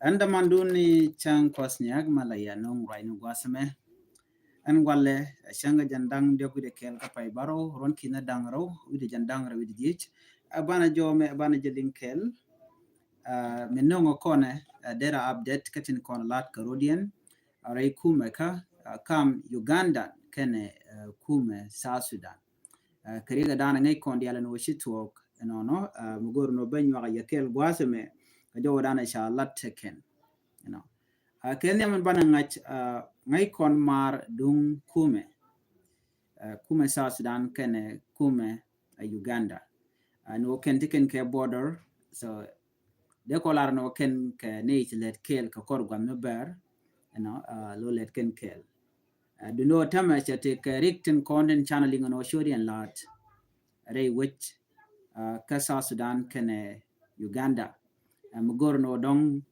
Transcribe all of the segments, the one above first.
Andamanduni chang kwasniak malaya nong rainu gwasame. An wale shanga jandang dioku de kel kapai baro ron kina dangro widi jandang ra widi dich. Abana jo me abana jelin kel. Minongo kone data update katin kona lat karodian. Aray kume ka kam Uganda kene kume South Sudan. Kariga dana ngay kondi ala no shitwok no mugor no benwa ya kel gwasame kajo dana sha lat teken. Kenya man bana ngach ngai kon mar dung kume kume South Sudan kene kume Uganda no ken tiken ke border so de kolar no ken ke ne let kel ka kor gwam no ber lo let ken kel do no tama chate ke rikten konden channeling no shorian lot re which ka South Sudan kene Uganda mugor no dong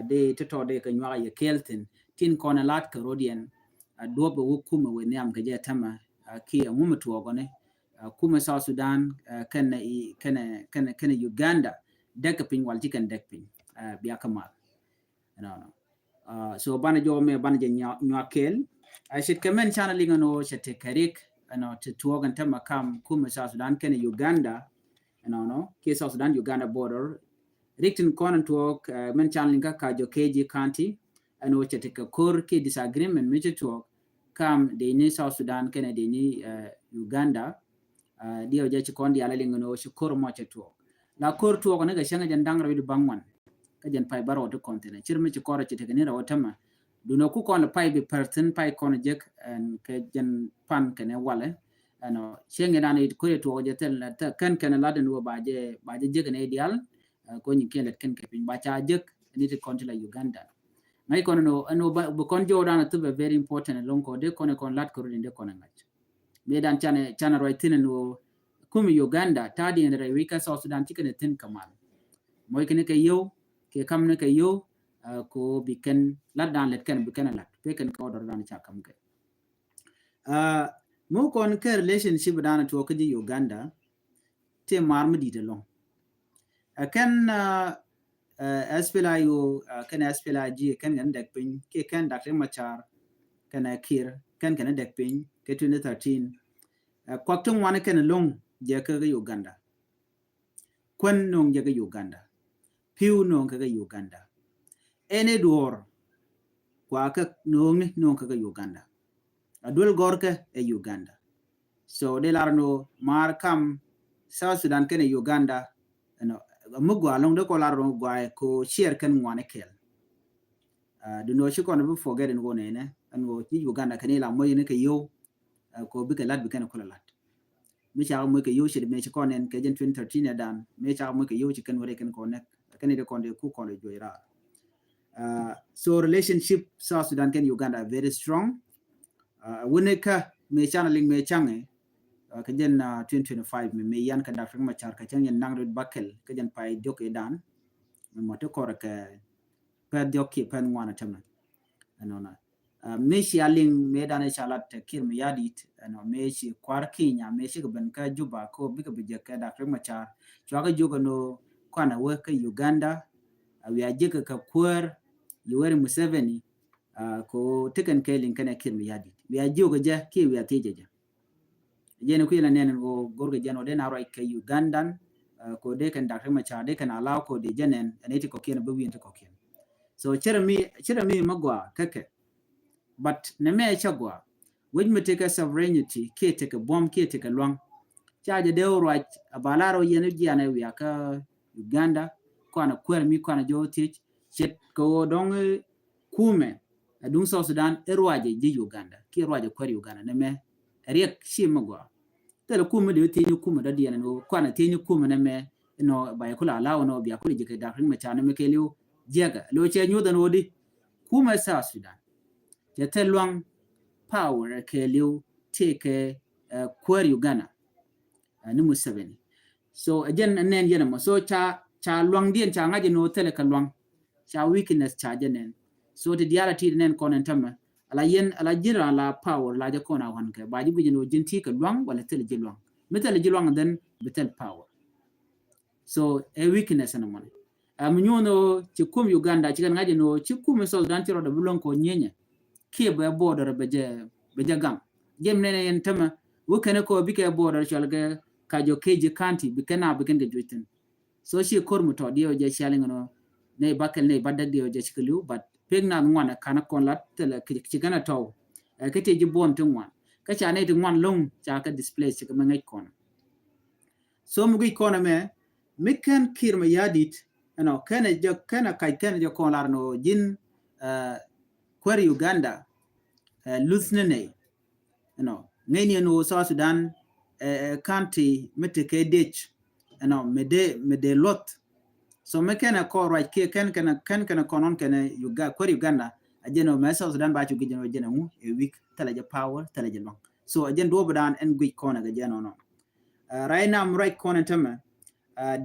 de to de ka nywa ye keltin tin kona lat karodian do be kuma we nyam ka je tama ki ngum to gone kuma South Sudan kana Uganda dek pin wal jikan dek pin biya kamal so bana jo me bana je nywa kel I should comment channeling no shete karik to gan tama kam kuma South Sudan kana Uganda ki South Sudan Uganda border Riktin konan talk men channeling ka Jokeji County and which take a core key disagreement which talk come the ni South Sudan Kenya the ni Uganda dio je kondi ala lingo no shukor mo talk la core talk na ga shanga jandang rawi bangwan ka jan pai baro to continent chirme ci kora ci te ni rawatama do no ku kon pai be person pai kon jek and ka jan pan kene wale shenge dana it ko to je tel kan laden wo baje jek ne ideal ko ni kelet ken ke pin ba cha jek ni te konti la Uganda ngai kono no bu kon jodan to be very important long ko de kono kon lat ko de kono ngach me dan chana right tin no kumi Uganda tadi en re wika South Sudan tikene tin kamal moy ken ke yo ke kam ne ke yo ko bi ken lat dan let ken bi ken lat pe ken ko dor dan cha kam ke mo kon ke relationship dan to ko di Uganda te marmi di de long kan SPLIO kan SPLIG kan dek pin ke kan Dr. Machar kan kir kan dek pin ke 2013 kwaktung wane kan long je ka Uganda kwen nong je ka Uganda piu nong ka Uganda ene dor kwa ka nong ka Uganda adul gorka e Uganda so de larno mar kam South Sudan kan Uganda mugwa long de kolar ro gwa ko share kan ngwane kel do no shi kono bu forget ngo ne an go ti Uganda kan la moy ne ke yo ko bi ke lat bi kan ko lat mi cha mo ke yo shi me shi konen ke jen 2013 dan me cha mo ke yo shi kan wore kan ko nek kan de kon de ku ko le joira so relationship South Sudan kan Uganda very strong woneka me channeling me change ka jen 2025 me yan ka Dr. Machar ka chen nang red bakel ka jen pai dok edan me moto kor ka pa dok ki pen wana tamna anona me shi aling me dan chalat kir me yadit me shi kwar kinya me shi ben ka juba ko bi ka bije ka Dr. Machar chwa ka jogo no kwana we ka Uganda we aje ka kwar Yoweri Museveni ko tiken kelin kana kir me yadit we aje go ja ki we ateje jeno ku ila nenen go gorgo jeno de na right ke Ugandan ko de kan Dr. Machar de kan allow ko de jenen aneti ko ken be wiente ko ken so chere mi magwa keke but ne me chagwa when me take a sovereignty ke take a bomb ke take a long charge de right abalaro yene jiane wi aka Uganda ko na kwer mi ko na joti chet ko dong kume adun South Sudan erwaje ji Uganda ki erwaje kwer Uganda ne me riek shi magwa tele kuma de tinyu kuma da diana no kwana tinyu kuma na me no ba yakula lawo no biya kula jike Dr. Machar me keliu jega lo che nyu da no di kuma South Sudan je telwang power keliu take kwar Uganda ni Museveni so again nen yana mo so cha lwang dien cha ngaje no tele ka lwang cha weakness cha jenen so the reality nen konen tama ala jira la power la je kona wan ke baji bi no jinti ka lwang wala tele jilwang metal jilwang then betel power so a weakness na mon Munyono chikum Uganda chikan ngaji no chikum South Sudan chiro da bulon ko nyenye ke ba border beje gam jem nene yen tama wukene ko bike border chalga kajo keji county bikena biken ge juitin so she kormu to dio je shaling no ne bakel ne badda dio je chiklu but pegna ngwana kana konlat tele chikana to kete ji bon tungwan ka cha ne tungwan long cha ka display chikama ngai kon so mugi kona me miken kirma yadit kana jo kana kai kana jo kolar no jin kwari Uganda lusnene ngeni no South Sudan county meteke ditch mede lot so mekena ko right ke kan konon kana kwari Uganda ajeno me South Sudan ba chu gijeno jeno a week talaje power talaje long so ajen do badan en gui kona ga jeno no right now I'm right kona tama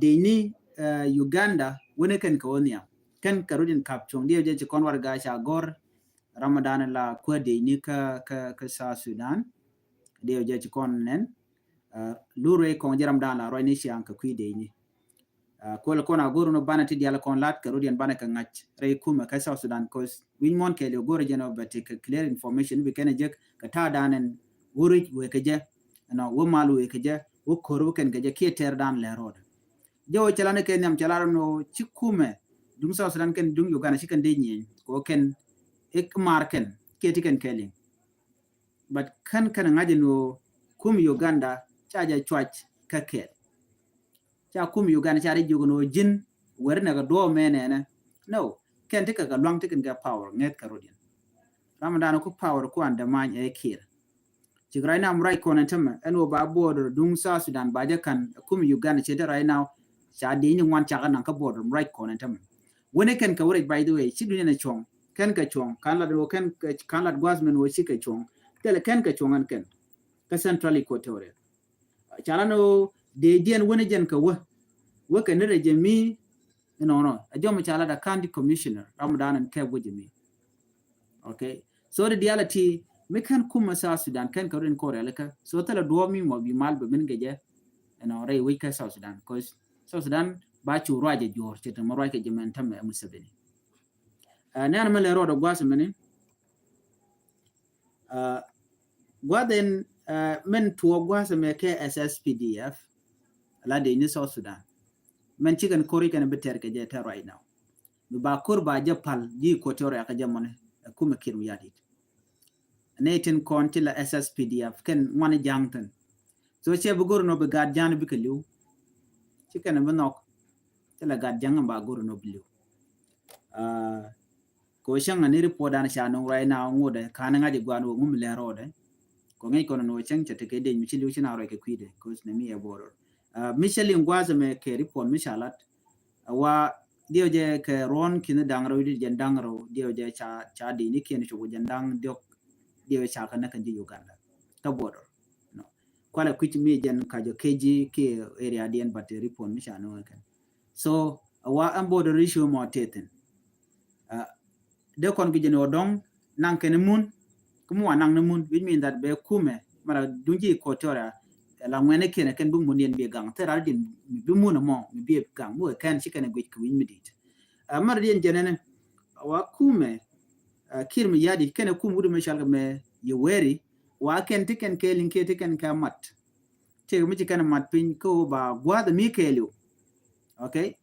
they need Uganda wone kan ko onia kan karudin kapchong dio je kon war ga sha gor Ramadan la kwa de ni ka South Sudan dio je kon nen lure kon jaram dan la roini shi anka kui de ni ko kona goro no bana ti diala kon lat karudian bana ka ngach re kuma ka South Sudan cause win mon ke le goro jeno but clear information we can je ka ta danen wuri we ke je wo malu we ke je wo koru ken ke je ke ter dan le road jo chalane ken nyam chalaro no chikume dum South Sudan ken dum Uganda shi kan de nyen ko ken ek marken ke ti ken keling but kan ngaje no kum Uganda chaja chwach ka ke cha kum Uganda cha jogo no jin wer na ga do menene no ken tika ga long tiken ga power net karodian Ramadan ko power ko anda man e kir ci right now right ko nan tama eno ba border dung South Sudan ba ja kan kum Uganda che da right now cha de ni wan cha kan ka border right ko nan tama wone ken ka wore by the way ci dunya na chong ken ka chong kan la do ken kan la gwasmen wo ci ka chong tele ken ka chong an ken ka central equatorial cha no de dien wone jen ka wo ken ne jemi no ajom cha la da county commissioner Ramadan and Kev wujimi okay so the reality me kan kuma South Sudan kan ka rin kore laka so tala do mi mo bi mal be min geje re we ka South Sudan cause South Sudan ba chu roje jor te mo roje je men tam Museveni nan ma le rodo gwas meni gwaden men tuo gwas me ke SSPDF la de ni South Sudan men chicken kori kan beter ke je ta right now ba kur ba je pal ji ko tore ka jamone kuma kiru yadit netin konti la SSPDF ken wani jangten so che bugur no be gad jan bi kelu chicken be nok tela gad jang ba gur no blu ko shanga ni report dan sha no right now ngode kana ngaji gwanu ngum le rode ko ngai kono no chang chete ke de mi chilu china ro ke kwide ko ne mi e boror Michelle ngwaza me ke report mishalat wa dio je ke ron kin dangro di jandangro dio je cha di ni ken chu jandang dio cha kana kan di Uganda ta border no kwala kwiti mi jen ka jo keji ke area dien but report mishano kan so wa am border issue mo teten de kon gi jeno dong nan ken mun kuma wa nan mun which mean that be kume mara dunji ko tora la ngene ken bu mun yen be gang tera din bi mun mo mi be gang mo kan shi kan gwi kwin midit mar dien jenene wa kume kirmi yadi ken kum wudu me shalga me yeweri wa ken tiken kelin ke tiken ka mat te mi tiken mat pin ko ba gwada mi kelu okay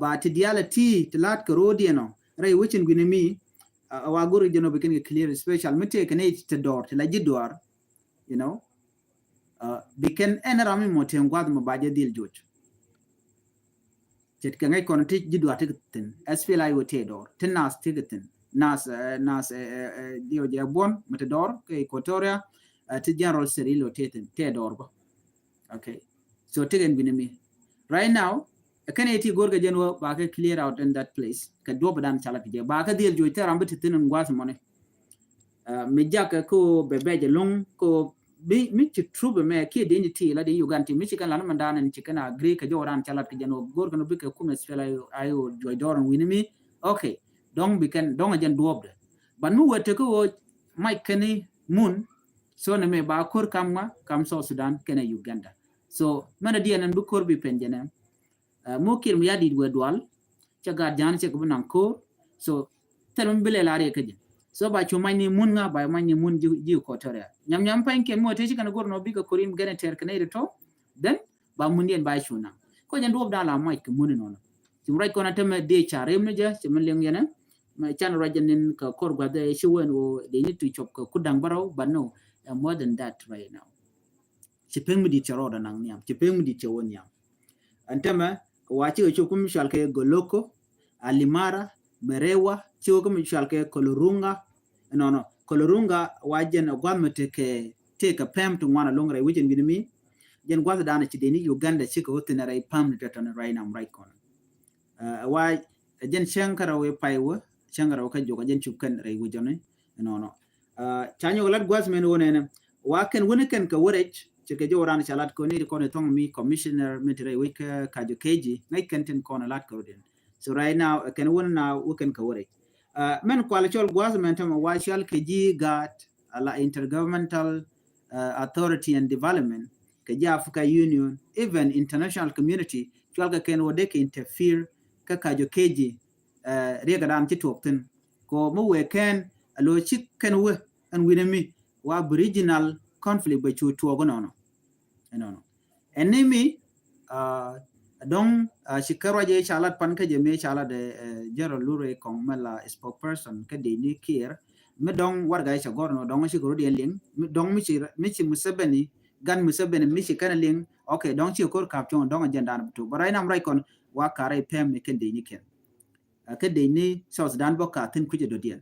ba ti diality tlat ko rodieno ray wichin gwinemi wa guru jeno be ken clear special mi te ken it to door la jidwar you know biken enrami moten gwad mo baje dil joj jet kan ay kon ti jidwa tigatin SPLI wote dor tinas tigatin nas dio je bon metador ke Equatoria ti general serilo teten te dor ba okay so tegen binemi right now kan eti gorga jenwo ba ka clear out in that place ka do badan chala je ba ka dil joj teram bitin ngwas mone me jaka ko bebeje long ko mi ci trube me ke identity la de Uganda mi ci kan la mandana ni ci kana agree ka joran chalat ke jeno gor kan bi ka kuma spela ayo joy doron winimi okay donc bi kan donc jan duobre ban mu wote ko mai kani mun so ne me ba kor kam so Sudan kene Uganda so mana dia nan bu kor bi penjene mo kir mi yadi wedwal cha ga jan che ko nan ko so telum bile la re kaje so ba chu mani mun nga ba mani mun ji ko tore nyam pa ke mo te kana gorno bi ko korim gene ter kana to then ba mun yen ba chu na ko jan dob da la mai ke mun no tim right ko na teme de cha rem ne je tim leng yana ma chan rajanin ka kor gwa de shwen o they need to chop ko kudang barau but no more than that right now chipeng mi di charo da nang niam chipeng mi di chawo niam antema wachi cho kum shal ke goloko alimara merewa cho kum shal ke kolorunga no kolorunga wajen gwamete ke take a pam to wana longre wijen gidimi jen gwa da na chideni Uganda chiko hotina rai pam to ton right now right corner wa jen shankara we paiwa shankara ka joga jen chupkan rai wujone no chanyo lat gwas men wonene wa ken woniken ka worech chike jo ran chalat ko ni ko ne tong mi commissioner mitre week ka jo keji ngai kenten ko na lat ko den so right now ken won now we can ka worech men quality gwas men tam wa shal keji got ala intergovernmental authority and development keji Africa Union even international community twalga ken wode ke interfere ka jo keji rega dan ci tokten ko mo we ken alo chik ken we and winemi wa original conflict be chu to gono no enemy dong shikaro je chalat pan ka je me chala de jero lure kong mala spokesperson ka de ni kier me dong warga cha gorno dong shikaro de ling dong mi chi musabeni gan musabeni mi chi kana ling okay dong chi kor kap chon dong agenda to barai nam rai kon wa kare pem me ken de ni ken ka de ni South Sudan boka tin kuje do dien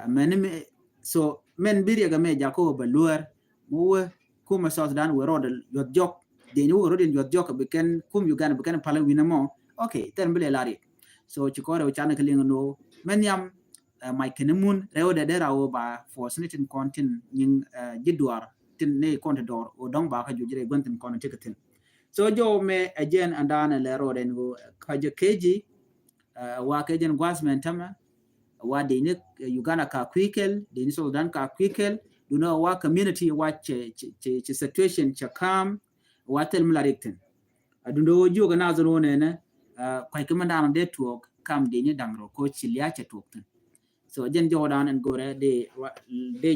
men so men biri ga me jako baluar mo kuma South Sudan we rod yot jok de ni rod yot jok be ken kum Uganda be ken pala winamo okay ten bele lari so chikore o chana kling no men yam my kenemun rewde de rawo ba for snitin contin ning jidwar tin ne contador o dong ba ka jujire gontin kon tikatin so jo me again andana le roden go ka je keji wa kejen gwasmen tama wa de ni Uganda ka kwikel de ni Sudan ka kwikel you know wa community wa che situation cha kam wa tel mlarekten adundo joga na zo ne ne kwai kamanda de tuok kam de ni dangro ko chilia cha tuokten so jen jodan en gore de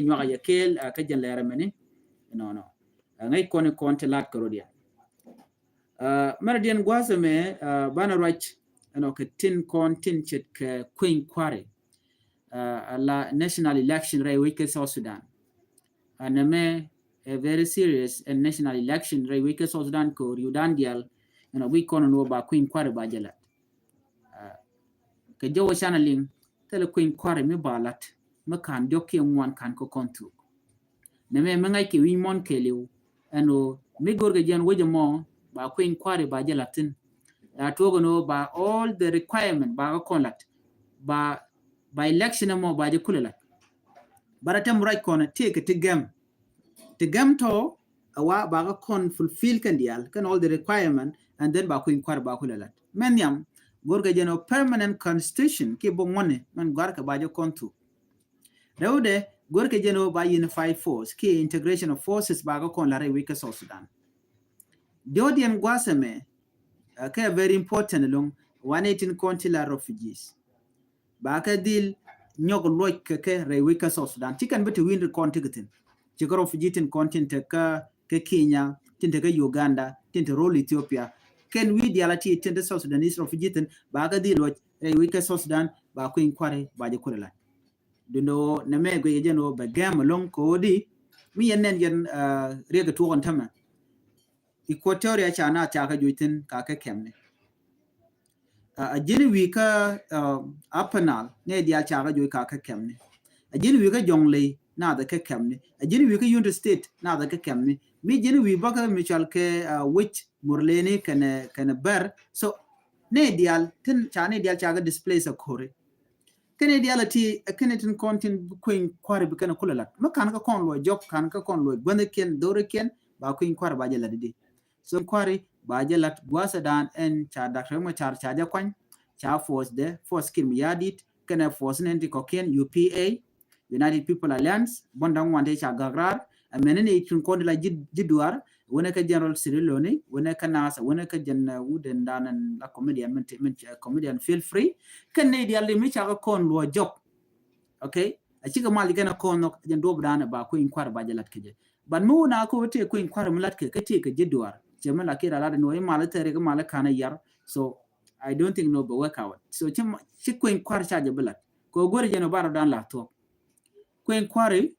nywa ya kel ka jen lere meni no ngai kone konte lat korodia maradien gwaseme bana rach no ke tin kontin chet ke queen kware la national election rai wike South Sudan aname a very serious and national election rai wike South Sudan ko Udandial we kono no ba queen kware ba jala ke jowo channeling tele queen kware me balat me kan doki ngwan kan ko kontu name me ngai ke wi mon kelew ano me gorga jan woje mo ba queen kware ba jala tin togo no ba all the requirement ba ko conduct ba election mo ba je kulala baratem right corner take to gam to awa ba kon fulfill kan dial kan all the requirement and then ba ko inquire ba kulala men yam gorga jeno permanent constitution ke bo ngone man garka ba je kontu rewde gorga jeno ba unified force ke integration of forces ba ko kon la re wika South Sudan dodian gwaseme ke very important long 118 consular refugees baka dil nyog loy ke rewika South Sudan chikan bete win contingent chikoro refugee tin content ka ke Kenya tinte ka Uganda tinte role Ethiopia ken we dialati tinte South Sudanese refugee tin baka dil loy rewika South Sudan ba ko inquire ba je kulala dundo na me go yejeno ba gam long ko di mi yenen yen rega to on tama Equatoria chana chaka juitin ka ke kemne ajini wika apanal ne dia chaga joy ka kemne ajini wika jongle na da ka kemne ajini wika United State na da ka kemne mi jini wi baka michal ke which murleni kana bar so ne dia tin chane dia chaga displace a kore kene dia lati kenetin content queen kware bi kana kulala makan ka kon lo job kan ka kon lo gwande ken dore ken ba queen kware ba jala didi so kware ba jalat gwasa dan en cha dakre mo char cha ja kwan cha force de force kim yadit kana force nenti ko ken UPA United People Alliance bondang wande cha gagrar amenene itun ko la jidwar wona ka general Ciriloni wona ka nasa wona ka janna wuden danan la comedian comedian feel free kan ne dia le mi cha kon lo jok okay a chiga mal gana kon no jan do brana ba ko in kwar ba jalat ke ban mu na ko te ko in kwar mulat ke te ke jedwar jema la kira la no ma la tere ga mala kana yar so I don't think no go work out so chi ko in kwar cha jabalat ko gore jeno baro dan la to ko in kwari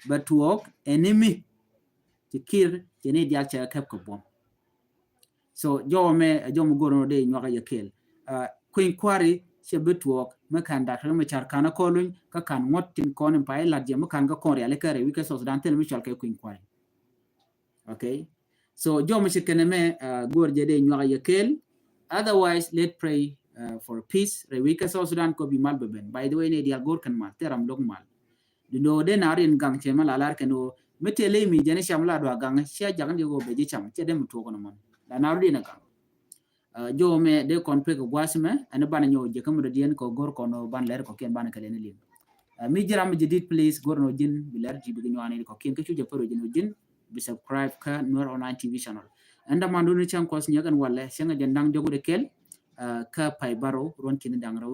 but work enemy to kill jene dia cha kap ko bom so jom goro de nyoga yakel ko in kwari che betwok makan da ma char kana ko lun ka kan ngotin ko ne pai la je makan ga ko reale kare wi ka so dan tel mi chal ka ko in kwari okay so jom che kene me gor je de nyoga yakel otherwise let pray for peace re wi ka so Sudan ko bi mal beben by the way ne dia gor kan mal teram log mal do de na rin gang che mala lar keno metele mi jene shamla do gang sia jagan de go be ji cham che dem to ko non la na ri na gang jo me de kon pe ko wasme ana bana nyo je kam do dien ko gor ko no ban ler ko ken bana kale ne lim mi jiram jidit please gor no jin bi ler ji bi nyani ko ken ke chu je paro jin jin bi subscribe ka Noor Online TV channel anda mandu ni chan ko nyagan wala senga jandang jogo de kel ka pay baro ron kin dang raw